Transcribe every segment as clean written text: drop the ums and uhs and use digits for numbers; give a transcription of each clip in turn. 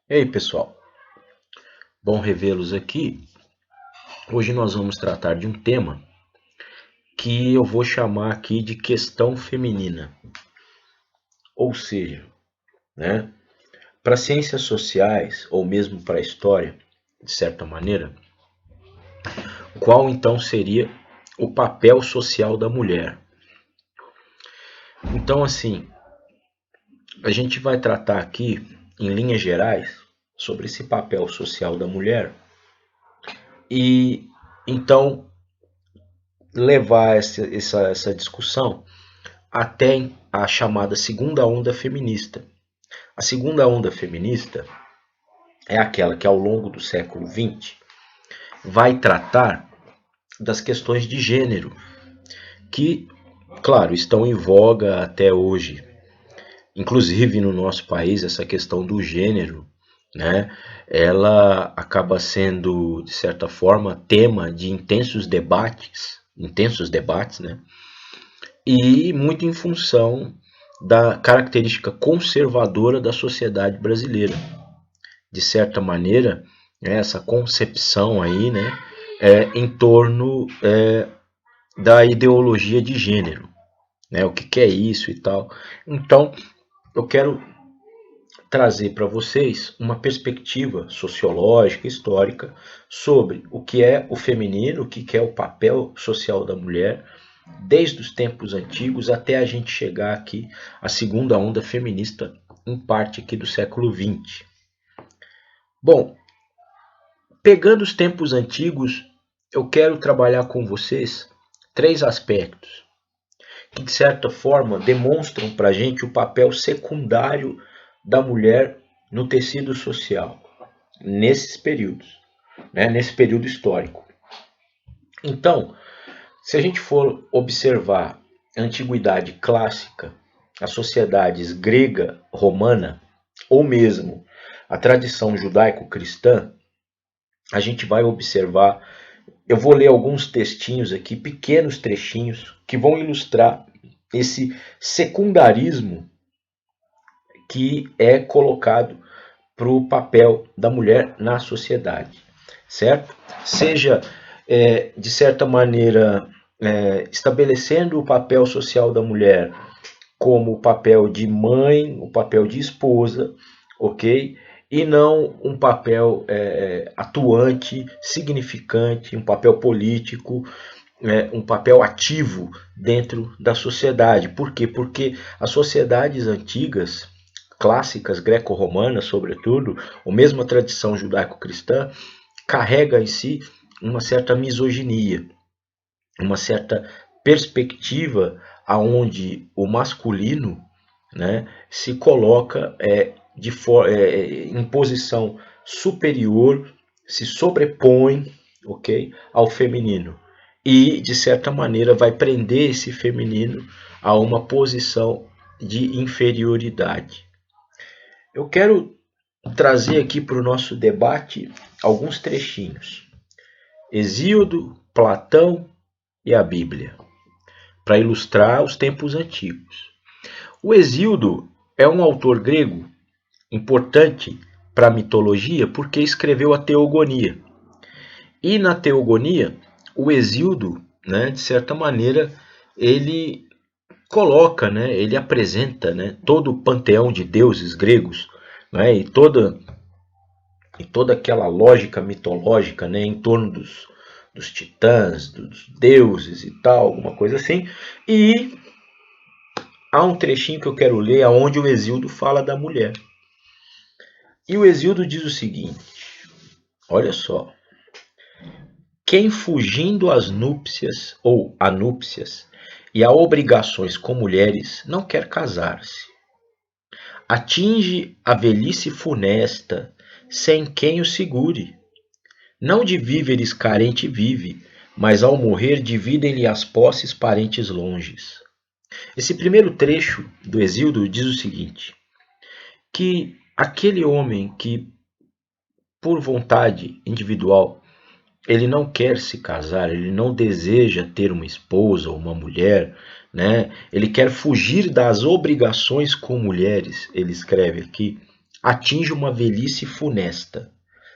E aí, pessoal? Bom revê-los aqui. Hoje nós vamos tratar de um tema que eu vou chamar aqui de questão feminina. Ou seja, né, para ciências sociais ou mesmo para a história, de certa maneira, qual então seria o papel social da mulher? Então, assim, a gente vai tratar aqui, em linhas gerais, sobre esse papel social da mulher e então levar essa discussão até a chamada segunda onda feminista. A segunda onda feminista é aquela que, ao longo do século XX, vai tratar das questões de gênero, que, claro, estão em voga até hoje. Inclusive no nosso país, essa questão do gênero, né, ela acaba sendo, de certa forma, tema de intensos debates, né, e muito em função da característica conservadora da sociedade brasileira. De certa maneira, essa concepção aí, né, em torno da ideologia de gênero, né, o que, que é isso e tal. Então, eu quero trazer para vocês uma perspectiva sociológica, histórica, sobre o que é o feminino, o que é o papel social da mulher, desde os tempos antigos até a gente chegar aqui à segunda onda feminista, em parte aqui do século XX. Bom, pegando os tempos antigos, eu quero trabalhar com vocês três aspectos que, de certa forma, demonstram para a gente o papel secundário da mulher no tecido social, nesses períodos, né, nesse período histórico. Então, se a gente for observar a antiguidade clássica, as sociedades grega, romana, ou mesmo a tradição judaico-cristã, a gente vai observar. Eu vou ler alguns textinhos aqui, pequenos trechinhos, que vão ilustrar esse secundarismo que é colocado para o papel da mulher na sociedade, certo? Seja, de certa maneira, estabelecendo o papel social da mulher como o papel de mãe, o papel de esposa, ok? E não um papel atuante, significante, um papel político, um papel ativo dentro da sociedade. Por quê? Porque as sociedades antigas, clássicas, greco-romanas, sobretudo, ou mesmo a tradição judaico-cristã, carrega em si uma certa misoginia, uma certa perspectiva aonde o masculino, né, se coloca em posição superior, se sobrepõe, ok, ao feminino e de certa maneira vai prender esse feminino a uma posição de inferioridade. Eu quero trazer aqui para o nosso debate alguns trechinhos. Hesíodo, Platão e a Bíblia, para ilustrar os tempos antigos. O Hesíodo é um autor grego importante para a mitologia porque escreveu a Teogonia. E na Teogonia, o Hesíodo, né, de certa maneira, ele coloca, né, ele apresenta, né, todo o panteão de deuses gregos, né, e toda aquela lógica mitológica, né, em torno dos titãs, dos deuses e tal, alguma coisa assim. E há um trechinho que eu quero ler onde o Hesíodo fala da mulher. E o Hesíodo diz o seguinte, olha só. Quem fugindo às núpcias ou a núpcias e a obrigações com mulheres não quer casar-se. Atinge a velhice funesta sem quem o segure. Não de víveres carente vive, mas ao morrer dividem-lhe as posses parentes longes. Esse primeiro trecho do Hesíodo diz o seguinte, que aquele homem que, por vontade individual, ele não quer se casar, ele não deseja ter uma esposa ou uma mulher, né? Ele quer fugir das obrigações com mulheres, ele escreve aqui, atinge uma velhice funesta,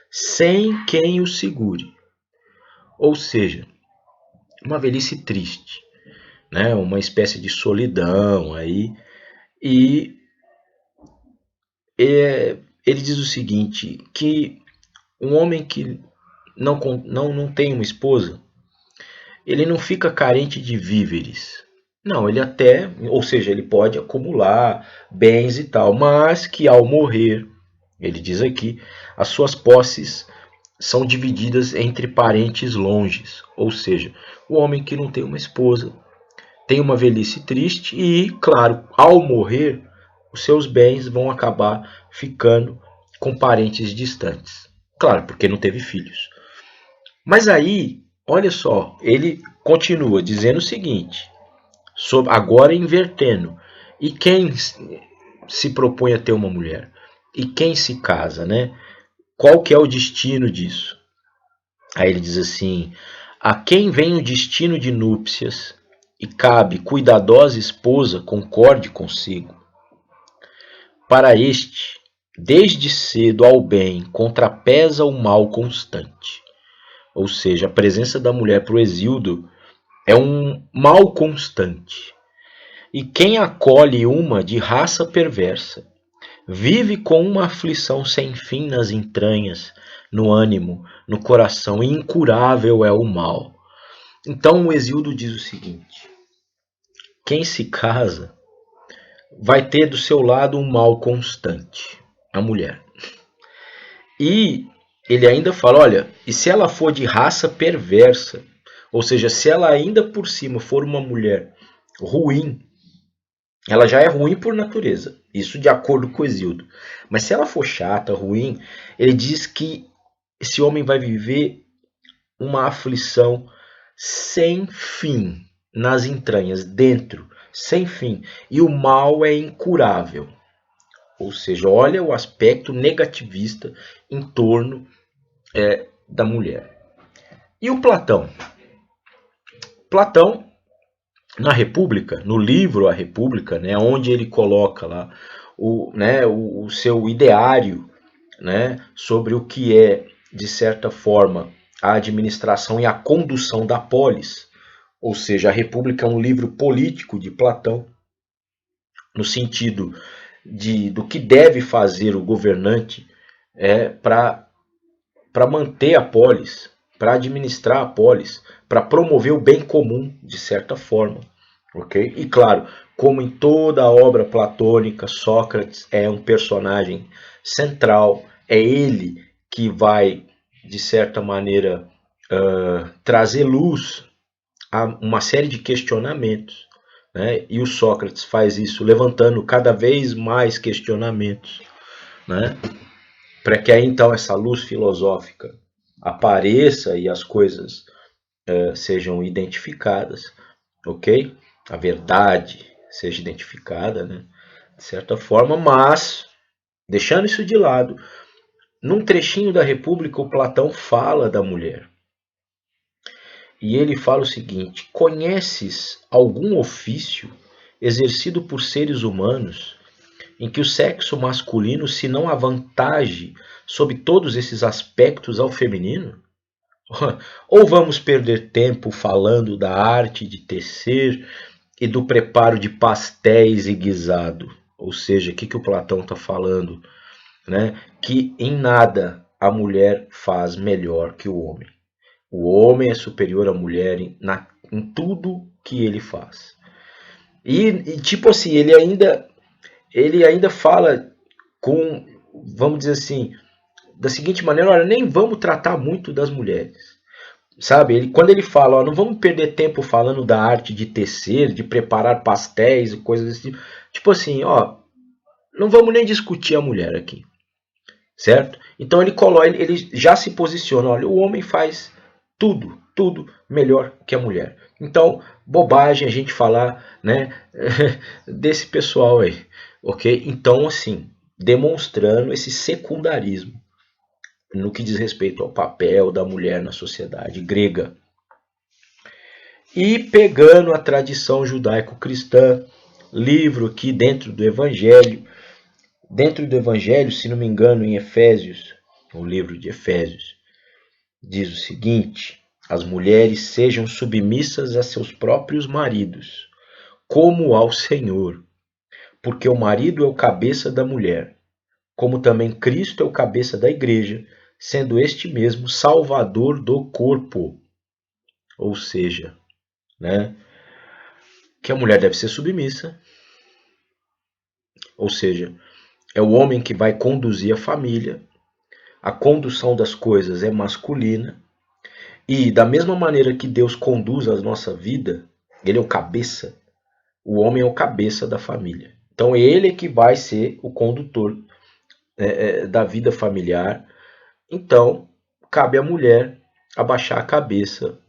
sem quem o segure. Ou seja, uma velhice triste, né? Uma espécie de solidão aí. E ele diz o seguinte, que um homem que não tem uma esposa, ele não fica carente de víveres. Não, ele até, ou seja, ele pode acumular bens e tal, mas que ao morrer, ele diz aqui, as suas posses são divididas entre parentes longes. Ou seja, o homem que não tem uma esposa tem uma velhice triste e, claro, ao morrer, os seus bens vão acabar ficando com parentes distantes. Claro, porque não teve filhos. Mas aí, olha só, ele continua dizendo o seguinte, agora invertendo. E quem se propõe a ter uma mulher? E quem se casa, né? Qual que é o destino disso? Aí ele diz assim, a quem vem o destino de núpcias e cabe cuidadosa esposa concorde consigo. Para este, desde cedo ao bem contrapesa o mal constante. Ou seja, a presença da mulher para o Hesíodo é um mal constante. E quem acolhe uma de raça perversa, vive com uma aflição sem fim nas entranhas, no ânimo, no coração, e incurável é o mal. Então o Hesíodo diz o seguinte, quem se casa vai ter do seu lado um mal constante, a mulher. E ele ainda fala, olha, e se ela for de raça perversa, ou seja, se ela ainda por cima for uma mulher ruim, ela já é ruim por natureza, isso de acordo com o Hesíodo. Mas se ela for chata, ruim, ele diz que esse homem vai viver uma aflição sem fim nas entranhas, dentro, sem fim. E o mal é incurável. Ou seja, olha o aspecto negativista em torno da mulher. E o Platão? Platão, na República, no livro A República, né, onde ele coloca lá o seu ideário, né, sobre o que é, de certa forma, a administração e a condução da polis, ou seja, a República é um livro político de Platão, no sentido do que deve fazer o governante para manter a polis, para administrar a polis, para promover o bem comum, de certa forma. Okay? E claro, como em toda a obra platônica, Sócrates é um personagem central, é ele que vai, de certa maneira, trazer luz a uma série de questionamentos. Né? E o Sócrates faz isso levantando cada vez mais questionamentos, né? Para que aí então essa luz filosófica apareça e as coisas sejam identificadas, ok? A verdade seja identificada, né? De certa forma, mas deixando isso de lado, num trechinho da República o Platão fala da mulher. E ele fala o seguinte, conheces algum ofício exercido por seres humanos em que o sexo masculino se não avantaje sob todos esses aspectos ao feminino? Ou vamos perder tempo falando da arte de tecer e do preparo de pastéis e guisado? Ou seja, o que o Platão está falando? Né? Que em nada a mulher faz melhor que o homem. O homem é superior à mulher em tudo que ele faz. E tipo assim, ele ainda fala com, vamos dizer assim, da seguinte maneira, olha, nem vamos tratar muito das mulheres. Sabe, quando ele fala, ó, não vamos perder tempo falando da arte de tecer, de preparar pastéis e coisas desse tipo. Tipo assim, ó, não vamos nem discutir a mulher aqui. Certo? Então ele coloca, ele já se posiciona, olha, o homem faz tudo melhor que a mulher. Então, bobagem a gente falar, né, desse pessoal aí, ok? Então, assim, demonstrando esse secundarismo no que diz respeito ao papel da mulher na sociedade grega. E pegando a tradição judaico-cristã, livro aqui dentro do Evangelho, Dentro do Evangelho, se não me engano, em Efésios, o livro de Efésios, diz o seguinte: as mulheres sejam submissas a seus próprios maridos, como ao Senhor, porque o marido é o cabeça da mulher, como também Cristo é o cabeça da igreja, sendo este mesmo salvador do corpo. Ou seja, né, que a mulher deve ser submissa, ou seja, é o homem que vai conduzir a família, a condução das coisas é masculina, e da mesma maneira que Deus conduz a nossa vida, ele é o cabeça, o homem é o cabeça da família. Então ele é que vai ser o condutor da vida familiar. Então cabe à mulher abaixar a cabeça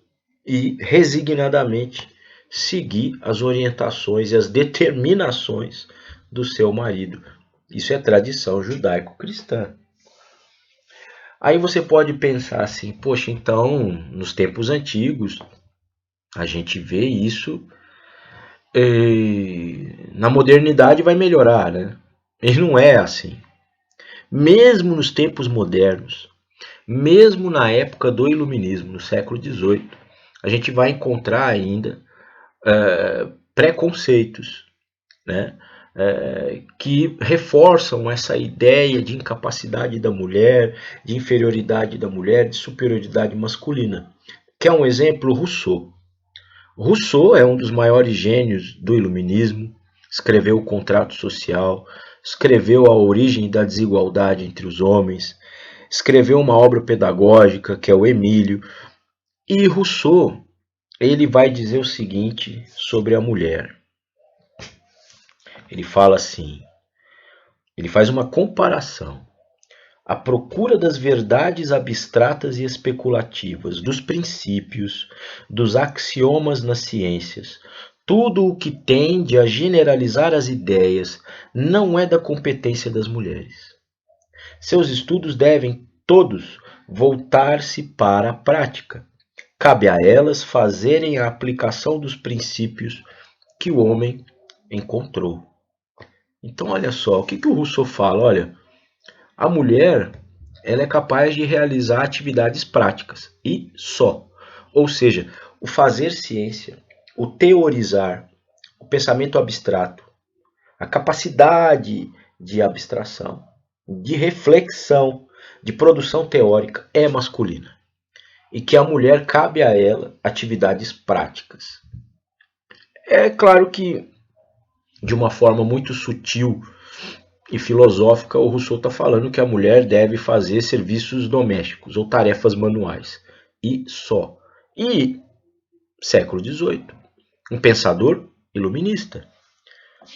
e resignadamente seguir as orientações e as determinações do seu marido. Isso é tradição judaico-cristã. Aí você pode pensar assim, poxa, então nos tempos antigos a gente vê isso, na modernidade vai melhorar, né? E não é assim. Mesmo nos tempos modernos, mesmo na época do Iluminismo, no século XVIII, a gente vai encontrar ainda preconceitos, né? Que reforçam essa ideia de incapacidade da mulher, de inferioridade da mulher, de superioridade masculina. Quer um exemplo? Rousseau. Rousseau é um dos maiores gênios do iluminismo, escreveu o Contrato Social, escreveu A Origem da Desigualdade entre os Homens, escreveu uma obra pedagógica que é o Emílio. E Rousseau, ele vai dizer o seguinte sobre a mulher. Ele fala assim, ele faz uma comparação. A procura das verdades abstratas e especulativas, dos princípios, dos axiomas nas ciências, tudo o que tende a generalizar as ideias, não é da competência das mulheres. Seus estudos devem, todos, voltar-se para a prática. Cabe a elas fazerem a aplicação dos princípios que o homem encontrou. Então, olha só, o que o Rousseau fala? Olha, a mulher, ela é capaz de realizar atividades práticas e só. Ou seja, o fazer ciência, o teorizar, o pensamento abstrato, a capacidade de abstração, de reflexão, de produção teórica é masculina. E que a mulher cabe a ela atividades práticas. É claro que, de uma forma muito sutil e filosófica, o Rousseau está falando que a mulher deve fazer serviços domésticos ou tarefas manuais. E só. E, século XVIII, um pensador iluminista.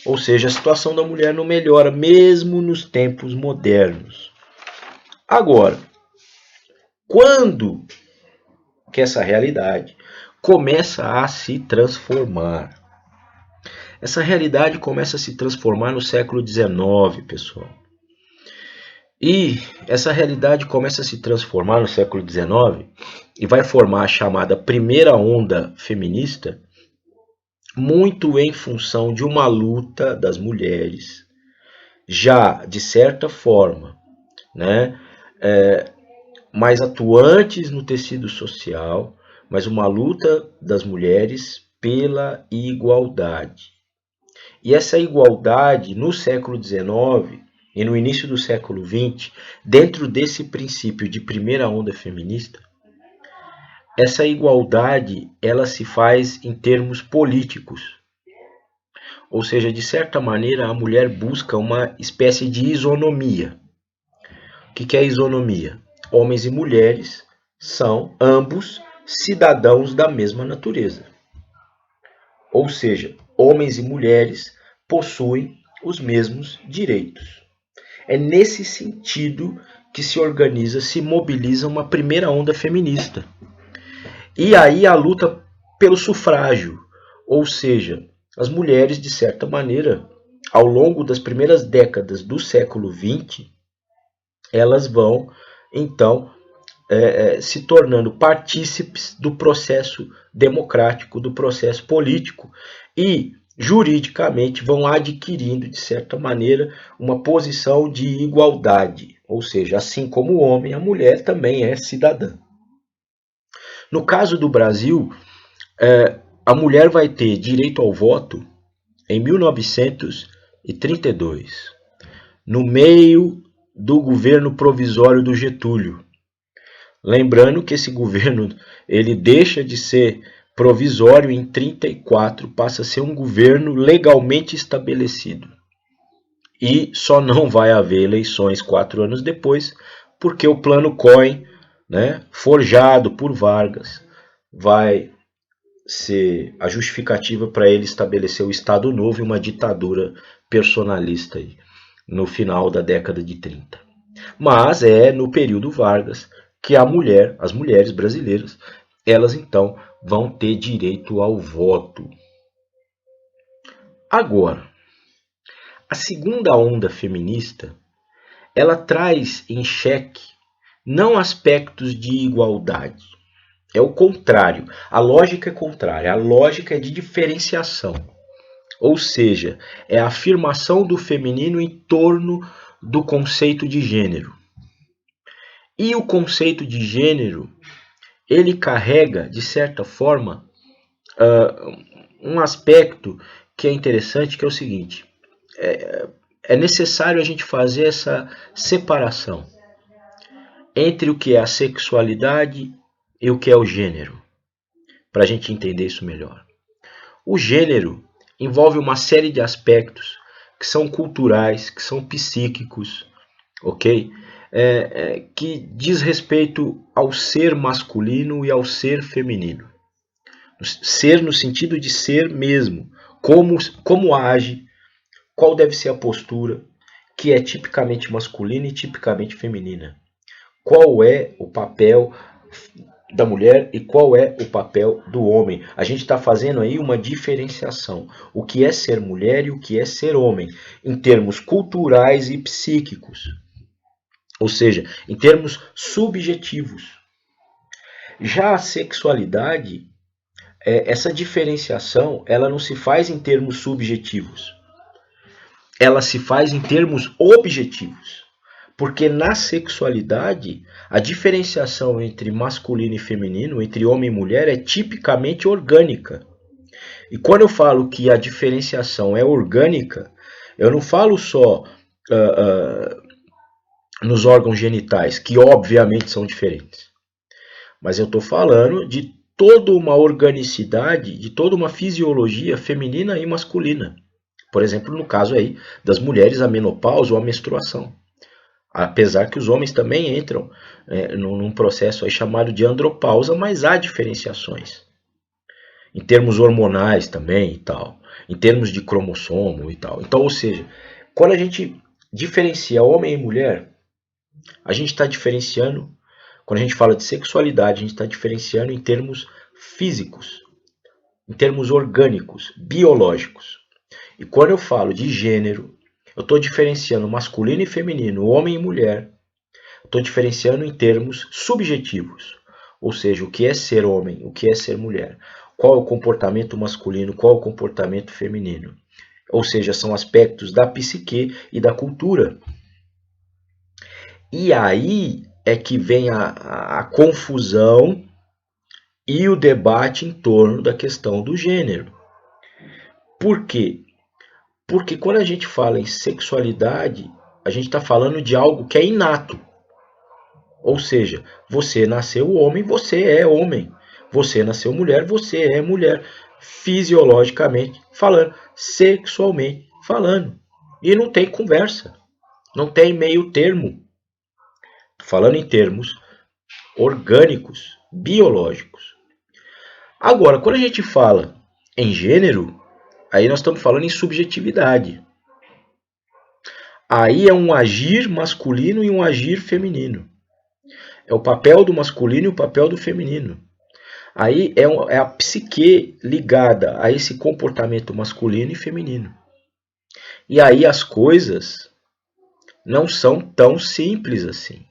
Ou seja, a situação da mulher não melhora, mesmo nos tempos modernos. Agora, quando que essa realidade começa a se transformar? Essa realidade começa a se transformar no século XIX, pessoal. E essa realidade começa a se transformar no século XIX e vai formar a chamada primeira onda feminista, muito em função de uma luta das mulheres, já de certa forma, né, mais atuantes no tecido social, mas uma luta das mulheres pela igualdade. E essa igualdade no século XIX e no início do século XX, dentro desse princípio de primeira onda feminista, essa igualdade ela se faz em termos políticos. Ou seja, de certa maneira, a mulher busca uma espécie de isonomia. O que é isonomia? Homens e mulheres são ambos cidadãos da mesma natureza. Ou seja, homens e mulheres possuem os mesmos direitos. É nesse sentido que se organiza, se mobiliza uma primeira onda feminista. E aí a luta pelo sufrágio, ou seja, as mulheres, de certa maneira, ao longo das primeiras décadas do século XX, elas vão, então, se tornando partícipes do processo democrático, do processo político, e juridicamente vão adquirindo, de certa maneira, uma posição de igualdade. Ou seja, assim como o homem, a mulher também é cidadã. No caso do Brasil, a mulher vai ter direito ao voto em 1932, no meio do governo provisório do Getúlio. Lembrando que esse governo ele deixa de ser provisório em 34, passa a ser um governo legalmente estabelecido. E só não vai haver eleições 4 anos depois, porque o plano Cohen, né, forjado por Vargas, vai ser a justificativa para ele estabelecer o Estado Novo e uma ditadura personalista aí, no final da década de 30. Mas é no período Vargas que as mulheres brasileiras, elas então vão ter direito ao voto. Agora, a segunda onda feminista, ela traz em xeque não aspectos de igualdade. É o contrário. A lógica é contrária. A lógica é de diferenciação. Ou seja, é a afirmação do feminino em torno do conceito de gênero. E o conceito de gênero, ele carrega, de certa forma, um aspecto que é interessante, que é o seguinte. É necessário a gente fazer essa separação entre o que é a sexualidade e o que é o gênero, para a gente entender isso melhor. O gênero envolve uma série de aspectos que são culturais, que são psíquicos, ok? Que diz respeito ao ser masculino e ao ser feminino. Ser no sentido de ser mesmo, como age, qual deve ser a postura, que é tipicamente masculina e tipicamente feminina. Qual é o papel da mulher e qual é o papel do homem. A gente está fazendo aí uma diferenciação. O que é ser mulher e o que é ser homem, em termos culturais e psíquicos. Ou seja, em termos subjetivos. Já a sexualidade, essa diferenciação, ela não se faz em termos subjetivos. Ela se faz em termos objetivos. Porque na sexualidade, a diferenciação entre masculino e feminino, entre homem e mulher, é tipicamente orgânica. E quando eu falo que a diferenciação é orgânica, eu não falo só nos órgãos genitais, que obviamente são diferentes. Mas eu estou falando de toda uma organicidade, de toda uma fisiologia feminina e masculina. Por exemplo, no caso aí das mulheres, a menopausa ou a menstruação. Apesar que os homens também entram num processo aí chamado de andropausa, mas há diferenciações. Em termos hormonais também e tal. Em termos de cromossomo e tal. Então, ou seja, quando a gente diferencia homem e mulher, a gente está diferenciando, quando a gente fala de sexualidade, a gente está diferenciando em termos físicos, em termos orgânicos, biológicos. E quando eu falo de gênero, eu estou diferenciando masculino e feminino, homem e mulher. Estou diferenciando em termos subjetivos. Ou seja, o que é ser homem, o que é ser mulher. Qual é o comportamento masculino, qual é o comportamento feminino. Ou seja, são aspectos da psique e da cultura. E aí é que vem a confusão e o debate em torno da questão do gênero. Por quê? Porque quando a gente fala em sexualidade, a gente está falando de algo que é inato. Ou seja, você nasceu homem, você é homem. Você nasceu mulher, você é mulher. Fisiologicamente falando, sexualmente falando. E não tem conversa. Não tem meio termo. Falando em termos orgânicos, biológicos. Agora, quando a gente fala em gênero, aí nós estamos falando em subjetividade. Aí é um agir masculino e um agir feminino. É o papel do masculino e o papel do feminino. Aí é a psique ligada a esse comportamento masculino e feminino. E aí as coisas não são tão simples assim.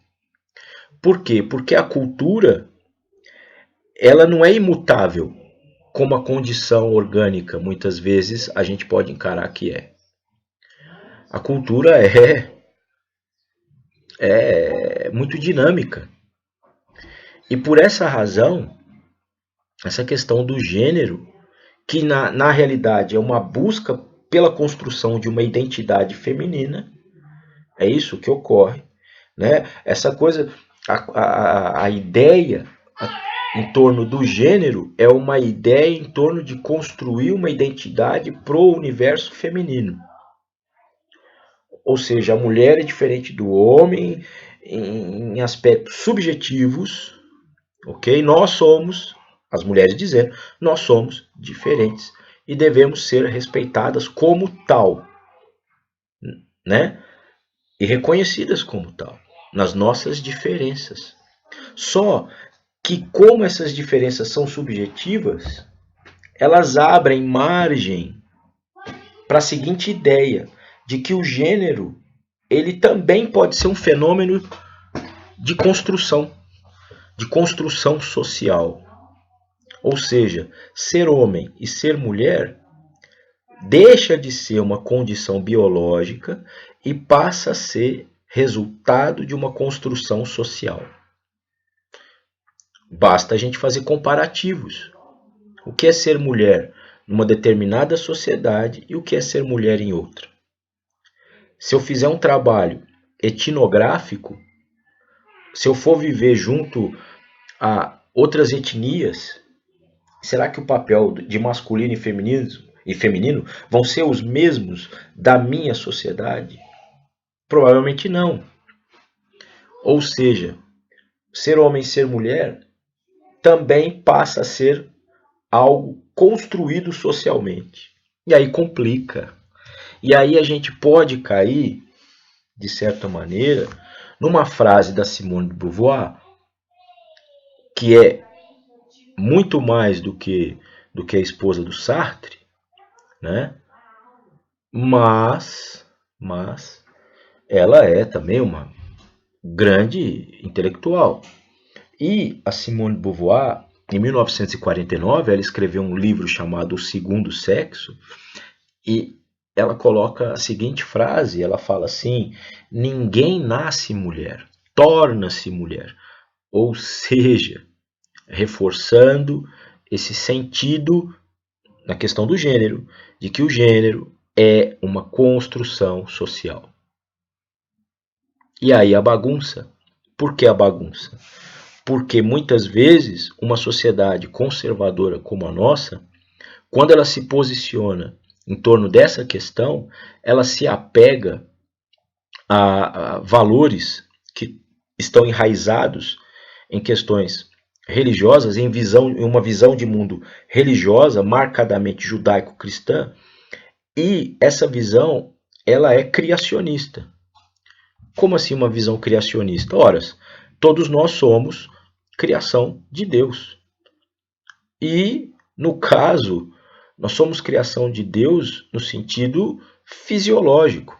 Por quê? Porque a cultura ela não é imutável como a condição orgânica muitas vezes a gente pode encarar que é. A cultura é muito dinâmica. E por essa razão, essa questão do gênero, que na realidade é uma busca pela construção de uma identidade feminina, é isso que ocorre, né? Essa coisa, a ideia em torno do gênero é uma ideia em torno de construir uma identidade pro universo feminino. Ou seja, a mulher é diferente do homem em aspectos subjetivos, ok? Nós somos, as mulheres dizendo, nós somos diferentes e devemos ser respeitadas como tal, né? E reconhecidas como tal, nas nossas diferenças. Só que como essas diferenças são subjetivas, elas abrem margem para a seguinte ideia, de que o gênero ele também pode ser um fenômeno de construção social. Ou seja, ser homem e ser mulher deixa de ser uma condição biológica e passa a ser resultado de uma construção social. Basta a gente fazer comparativos. O que é ser mulher numa determinada sociedade e o que é ser mulher em outra. Se eu fizer um trabalho etnográfico, se eu for viver junto a outras etnias, será que o papel de masculino e feminino vão ser os mesmos da minha sociedade? Provavelmente não. Ou seja, ser homem e ser mulher também passa a ser algo construído socialmente. E aí complica. E aí a gente pode cair, de certa maneira, numa frase da Simone de Beauvoir, que é muito mais do que a esposa do Sartre, né? Mas ela é também uma grande intelectual. E a Simone de Beauvoir, em 1949, ela escreveu um livro chamado O Segundo Sexo, e ela coloca a seguinte frase, ela fala assim: ninguém nasce mulher, torna-se mulher. Ou seja, reforçando esse sentido na questão do gênero, de que o gênero é uma construção social. E aí a bagunça. Por que a bagunça? Porque muitas vezes uma sociedade conservadora como a nossa, quando ela se posiciona em torno dessa questão, ela se apega a valores que estão enraizados em questões religiosas, em uma visão de mundo religiosa, marcadamente judaico-cristã, e essa visão ela é criacionista. Como assim uma visão criacionista? Ora, todos nós somos criação de Deus. E, no caso, nós somos criação de Deus no sentido fisiológico.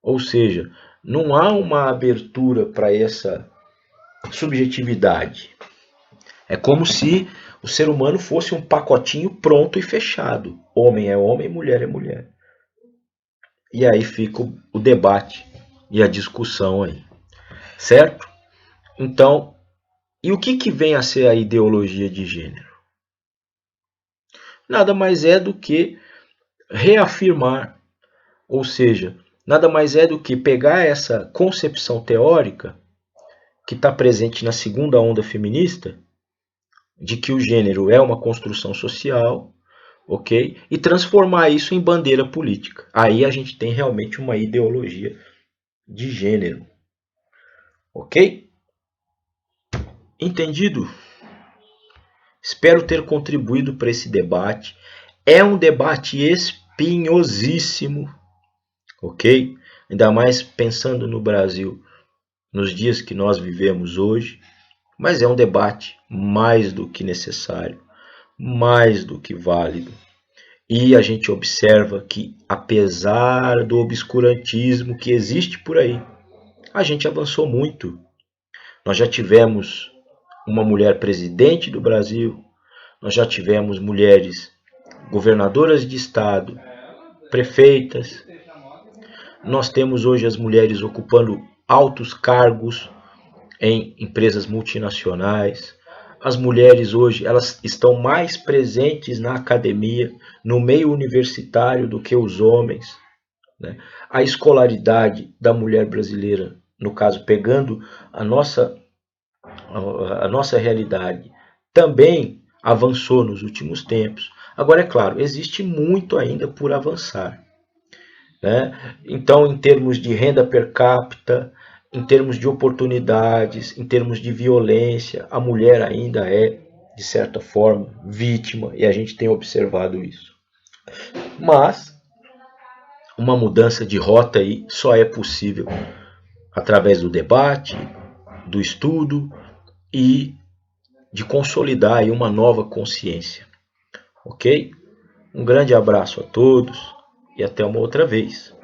Ou seja, não há uma abertura para essa subjetividade. É como se o ser humano fosse um pacotinho pronto e fechado. Homem é homem, mulher é mulher. E aí fica o debate e a discussão aí. Certo? Então, e o que vem a ser a ideologia de gênero? Nada mais é do que reafirmar, ou seja, nada mais é do que pegar essa concepção teórica que está presente na segunda onda feminista, de que o gênero é uma construção social, ok? E transformar isso em bandeira política. Aí a gente tem realmente uma ideologia de gênero, ok? Entendido? Espero ter contribuído para esse debate. É um debate espinhosíssimo, ok? Ainda mais pensando no Brasil, nos dias que nós vivemos hoje. Mas é um debate mais do que necessário, mais do que válido. E a gente observa que, apesar do obscurantismo que existe por aí, a gente avançou muito. Nós já tivemos uma mulher presidente do Brasil, nós já tivemos mulheres governadoras de estado, prefeitas. Nós temos hoje as mulheres ocupando altos cargos em empresas multinacionais. As mulheres hoje elas estão mais presentes na academia, no meio universitário do que os homens, né? A escolaridade da mulher brasileira, no caso pegando a nossa realidade, também avançou nos últimos tempos. Agora, é claro, existe muito ainda por avançar, né? Então, em termos de renda per capita, em termos de oportunidades, em termos de violência, a mulher ainda é, de certa forma, vítima, e a gente tem observado isso. Mas uma mudança de rota aí só é possível através do debate, do estudo e de consolidar aí uma nova consciência. Ok? Um grande abraço a todos e até uma outra vez.